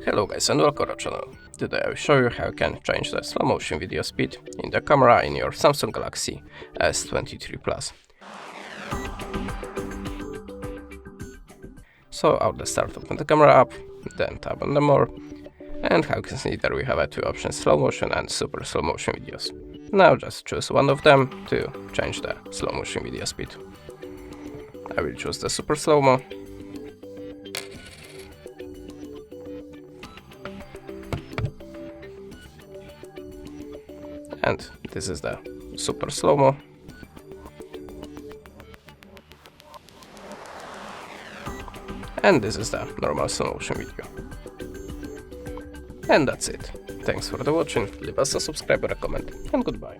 Hello guys and welcome to our channel. Today I will show you how you can change the slow motion video speed in the camera in your Samsung Galaxy S23 Plus. So at the start, open the camera app, then tap on the more, and how you can see there we have two options, slow motion and super slow motion videos. Now just choose one of them to change the slow motion video speed. I will choose the super slow-mo. And this is the super slow-mo. And this is the normal slow motion video. And that's it. Thanks for the watching, leave us a subscribe or a comment, and goodbye.